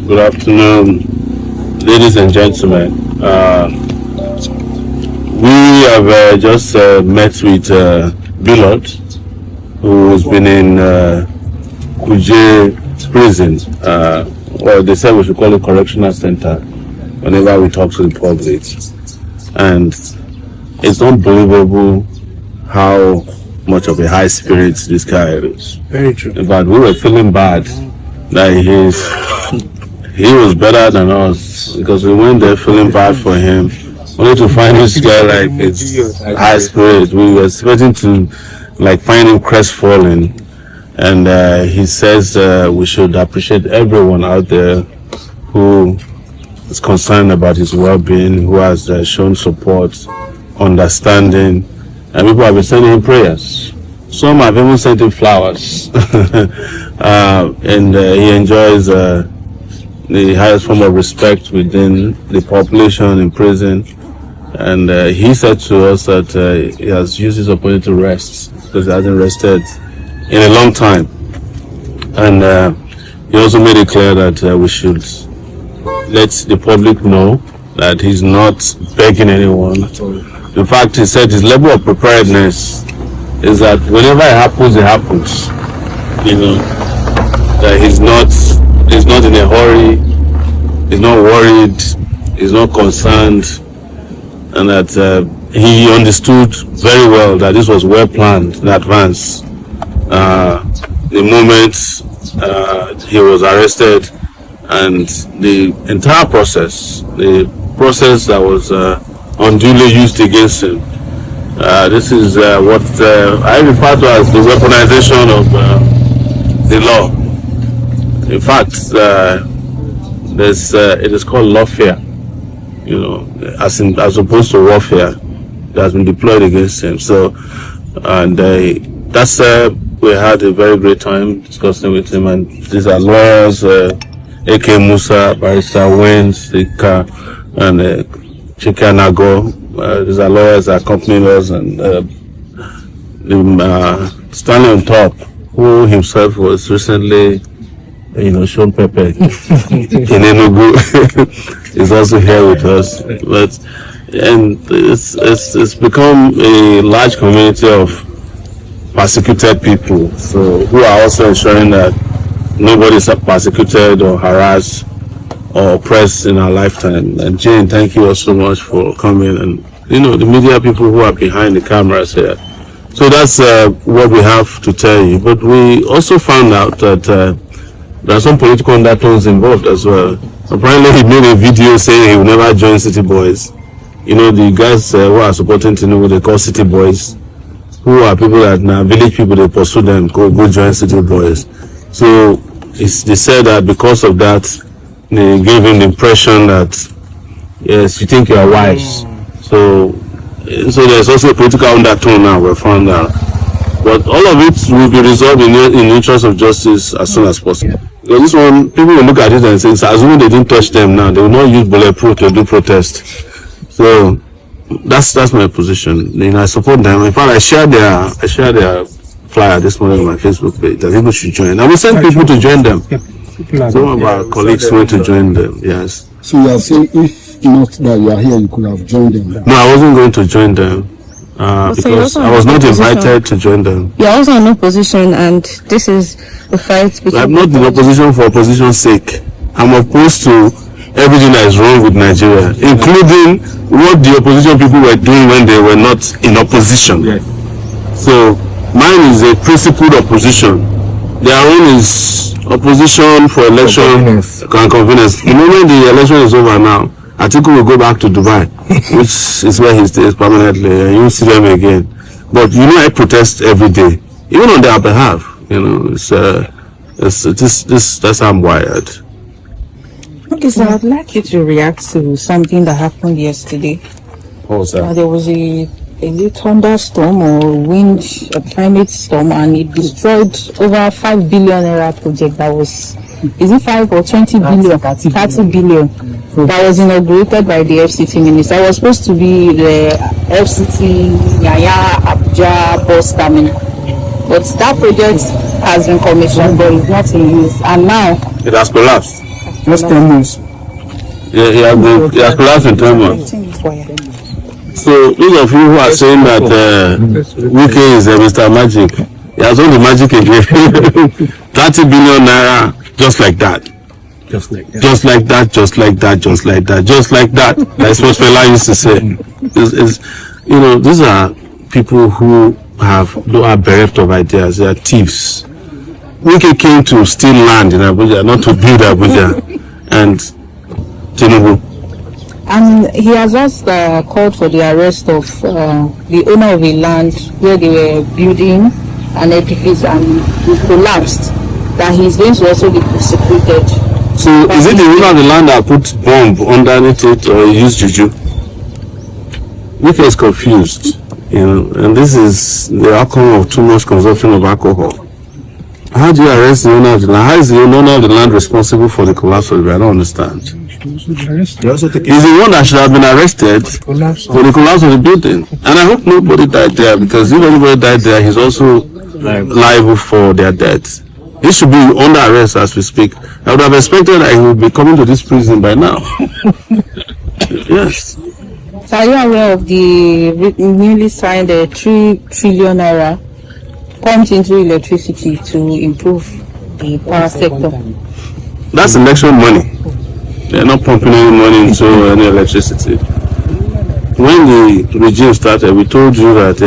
Good afternoon, ladies and gentlemen. We have just met with Billon, who has been in Kuje prison. Well, they said we should call it correctional center whenever we talk to the public. And it's unbelievable how much of a high spirit this guy is. Very true. In fact, we were feeling bad that he was better than us, because we went there feeling bad for him, only to find this guy like it's high spirit. We were expecting to like find him crestfallen, and he says we should appreciate everyone out there who is concerned about his well-being, who has shown support, understanding, and people have been sending him prayers. Some have even sent him flowers. And he enjoys the highest form of respect within the population in prison. And he said to us that he has used his opportunity to rest, because he hasn't rested in a long time. And he also made it clear that we should let the public know that he's not begging anyone. In fact, he said his level of preparedness is that whenever it happens. You know, that he's not in a hurry, he's not worried, he's not concerned, and that he understood very well that this was well planned in advance. The moment he was arrested, and the entire process, the process that was unduly used against him. This is what I refer to as the weaponization of the law. In fact, it is called lawfare, you know, as opposed to warfare that has been deployed against him. So, and that's we had a very great time discussing with him. And these are lawyers, A.K. Musa, Barrister Waynes, and Chika Nago. These are lawyers that accompany us, and standing on top, who himself was recently, shown Pepe in Enugu, is also here with us. And it's become a large community of persecuted people, so who are also ensuring that nobody is persecuted or harassed or oppressed in our lifetime. And Jane, thank you all so much for coming, and the media people who are behind the cameras here. So that's what we have to tell you. But we also found out that there are some political undertones involved as well. Apparently he made a video saying he will never join City Boys. The guys who are supporting Tinubu, they call City Boys, who are people that now village people, they pursue them, go join City Boys. So they said that because of that, they gave him the impression that, yes, you think you are wise. So there's also a political undertone now, we found out. But all of it will be resolved in the interest of justice as soon as possible. Because this one, people will look at it and say, assuming they didn't touch them now, they will not use bulletproof to do protest. So that's my position. I support them. In fact, I share their flyer this morning on my Facebook page that people should join. I will send people to join them. Some of our colleagues went to join them, yes. So you are saying if not that you are here, you could have joined them? No, I wasn't going to join them because I was not invited to join them. You're also in opposition, and this is the fight between... I'm not in opposition for opposition's sake. I'm opposed to everything that is wrong with Nigeria, including what the opposition people were doing when they were not in opposition. Yes. So mine is a principled opposition. Their own is opposition for election and convenience. The moment the election is over now, Atiku will go back to Dubai, which is where he stays permanently, and you will see them again. But I protest every day, even on their behalf. That's how I'm wired. Okay, so I'd like you to react to something that happened yesterday. What was that? There was a thunderstorm or wind, a climate storm, and it destroyed over 5 billion naira project that was, is it 5 or 20 billion? 30 billion. That was inaugurated by the FCT minister. It was supposed to be the FCT Abuja bus terminal. But that project has been commissioned, but it's not in use. And now it has collapsed. Just 10 months. Yeah, he has collapsed in 10 months. So those of you who are saying that Wike is Mr. Magic, he has done the magic again. 30 billion naira, just like that. Just like that. Just like that, just like that, just like that, just like that. That's what Fela used to say. You know, these are people who are bereft of ideas. They are thieves. Wike came to steal land in Abuja, not to build Abuja. And Tinubu. And he has just called for the arrest of the owner of a land where they were building an edifice and it collapsed. That he's going to also be prosecuted. So is it the owner of the land that put bomb underneath it or used juju? Wike is confused, you know, and this is the outcome of too much consumption of alcohol. How do you arrest the owner of the land? How is the owner of the land responsible for the collapse of it? I don't understand. He's the one that should have been arrested for the collapse of the building. And I hope nobody died there, because if anybody died there, he's also liable for their deaths. He should be under arrest as we speak. I would have expected that he would be coming to this prison by now. Yes. So are you aware of the newly signed 3 trillion naira pumped into electricity to improve the power sector? That's election money. They're not pumping any money into any electricity. When the regime started, we told you that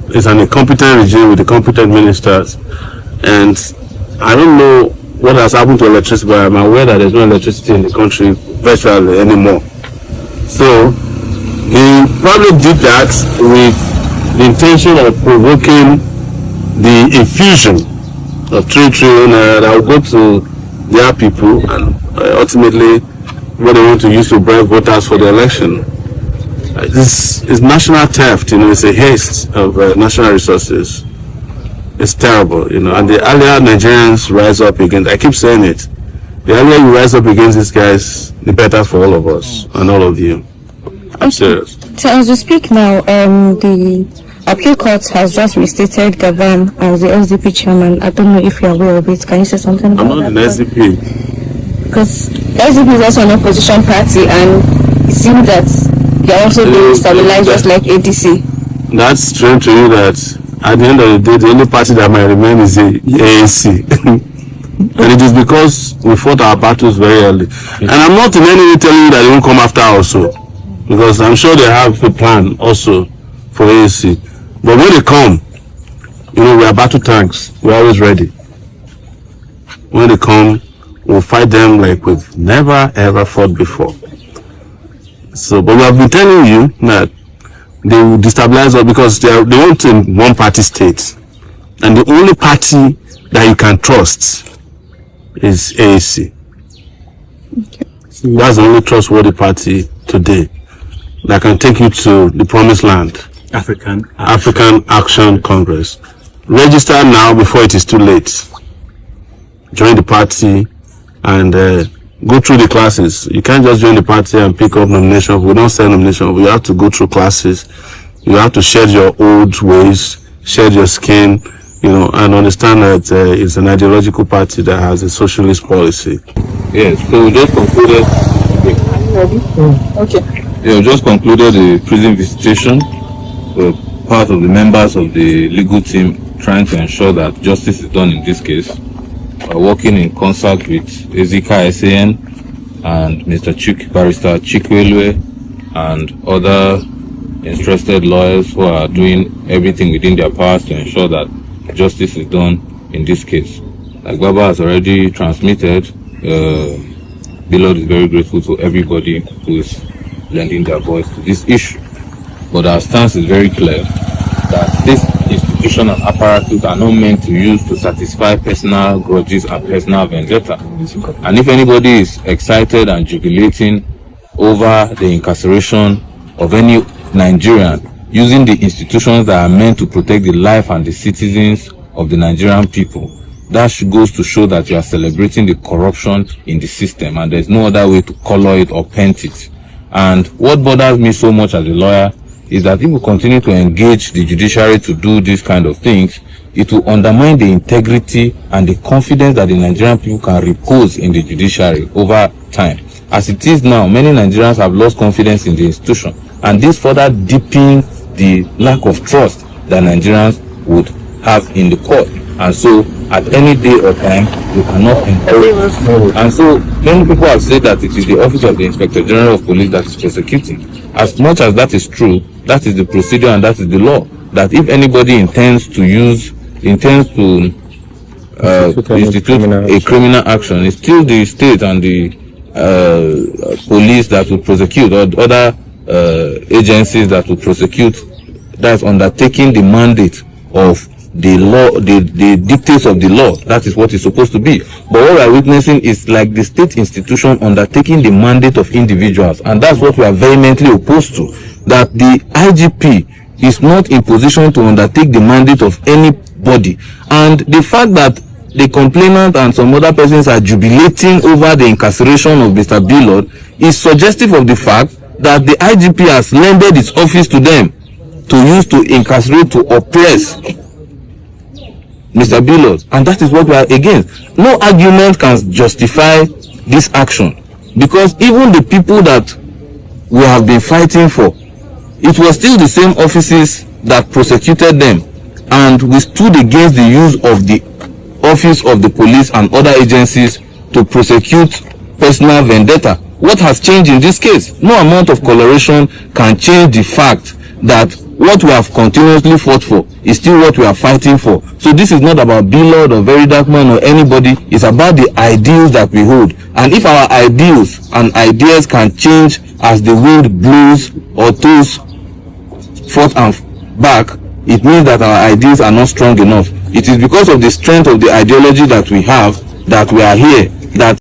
it's an incompetent regime with the competent ministers, and I don't know what has happened to electricity, but I'm aware that there's no electricity in the country virtually anymore. So he probably did that with the intention of provoking the infusion of 3 trillion that will go to their people and ultimately what they want to use to bribe voters for the election. This is national theft, you know, it's a haste of national resources. It's terrible, you know, and the earlier Nigerians rise up against, I keep saying it, the earlier you rise up against these guys, the better for all of us and all of you. I'm serious. So as we speak now, the appeal court has just restated Gavan as the SDP chairman. I don't know if you're aware of it. Can you say something about that? I'm not an SDP. Because SDP is also an opposition party, and it seems that they're also being stabilized just like ADC. That's strange to you that at the end of the day, the only party that might remain is the ANC. And it is because we fought our battles very early. And I'm not in any way telling you that they won't come after also, because I'm sure they have a plan also for ANC. But when they come, you know, we are battle tanks. We're always ready. When they come, we'll fight them like we've never ever fought before. So, but we have been telling you that they will destabilize us because they want a one-party state. And the only party that you can trust is ANC. Okay. That's the only trustworthy party today that can take you to the promised land. African Action Congress. Register now before it is too late. Join the party and go through the classes. You can't just join the party and pick up nominations. We don't sell nominations. You have to go through classes. You have to shed your old ways, shed your skin, you know, and understand that it's an ideological party that has a socialist policy. Yes, so we just concluded. Okay. Yeah, we just concluded the prison visitation. We're part of the members of the legal team trying to ensure that justice is done in this case. We're working in concert with Ezika SAN and Mr. Barrister Chikwelwe and other interested lawyers who are doing everything within their powers to ensure that justice is done in this case. Like Baba has already transmitted, Billon is very grateful to everybody who is lending their voice to this issue. But our stance is very clear that this institution and apparatus are not meant to use to satisfy personal grudges and personal vendetta. And if anybody is excited and jubilating over the incarceration of any Nigerian using the institutions that are meant to protect the life and the citizens of the Nigerian people, that goes to show that you are celebrating the corruption in the system, and there's no other way to color it or paint it. And what bothers me so much as a lawyer is that if we continue to engage the judiciary to do these kind of things, it will undermine the integrity and the confidence that the Nigerian people can repose in the judiciary over time. As it is now, many Nigerians have lost confidence in the institution, and this further deepens the lack of trust that Nigerians would have in the court. And so at any day or time we cannot encourage. And so many people have said that it is the office of the Inspector General of Police that is prosecuting. As much as that is true, that is the procedure and that is the law. That if anybody intends to institute a criminal action, it's still the state and the police that will prosecute, or other agencies that will prosecute. That's undertaking the mandate of the law, the dictates of the law. That is what it's supposed to be. But what we are witnessing is like the state institution undertaking the mandate of individuals, and that's what we are vehemently opposed to. That the IGP is not in position to undertake the mandate of anybody, and the fact that the complainant and some other persons are jubilating over the incarceration of Mr. Billon is suggestive of the fact that the IGP has lended its office to them to use to incarcerate, to oppress Mr. Billon, and that is what we are against. No argument can justify this action, because even the people that we have been fighting for, it was still the same offices that prosecuted them, and we stood against the use of the office of the police and other agencies to prosecute personal vendetta. What has changed in this case? No amount of coloration can change the fact that what we have continuously fought for is still what we are fighting for. So this is not about Billon or Very Dark Man or anybody. It's about the ideals that we hold. And if our ideals and ideas can change as the wind blows or throws forth and back, it means that our ideas are not strong enough. It is because of the strength of the ideology that we have that we are here, that